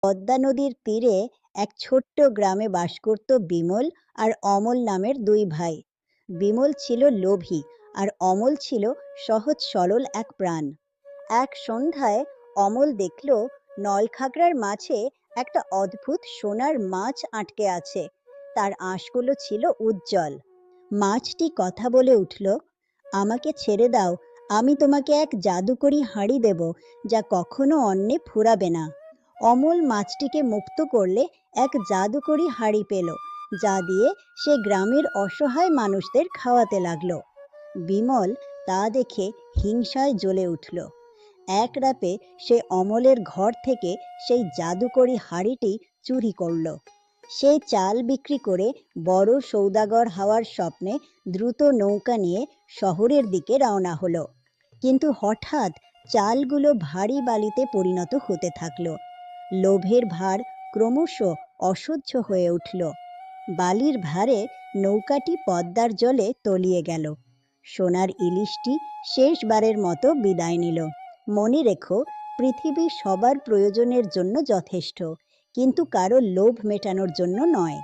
পদ্মা নদীর তীরে এক ছোট্ট গ্রামে বাস করত বিমল আর অমল নামের দুই ভাই। বিমল ছিল লোভী আর অমল ছিল সহজ সরল এক প্রাণ। এক সন্ধ্যায় অমল দেখল নলখাগড়ার মাঝে একটা অদ্ভুত সোনার মাছ আটকে আছে। তার আঁশগুলো ছিল উজ্জ্বল। মাছটি কথা বলে উঠল, আমাকে ছেড়ে দাও, আমি তোমাকে এক জাদুকরি হাঁড়ি দেব, যা কখনো অন্যে ফুরাবে না। অমল মাছটিকে মুক্ত করলে এক জাদুকরি হাঁড়ি পেল, যা দিয়ে সে গ্রামের অসহায় মানুষদের খাওয়াতে লাগলো। বিমল তা দেখে হিংসায় জ্বলে উঠল। এক রাতে সে অমলের ঘর থেকে সেই জাদুকরি হাঁড়িটি চুরি করল। সেই চাল বিক্রি করে বড় সৌদাগর হওয়ার স্বপ্নে দ্রুত নৌকা নিয়ে শহরের দিকে রওনা হলো। কিন্তু হঠাৎ চালগুলো ভারী বালিতে পরিণত হতে থাকলো। লোভের ভার ক্রমশ অসহ্য হয়ে উঠল। বালির ভারে নৌকাটি পদ্মার জলে তলিয়ে গেল। সোনার ইলিশটি শেষবারের মতো বিদায় নিল। মনে রেখো, পৃথিবী সবার প্রয়োজনের জন্য যথেষ্ট, কিন্তু কারো লোভ মেটানোর জন্য নয়।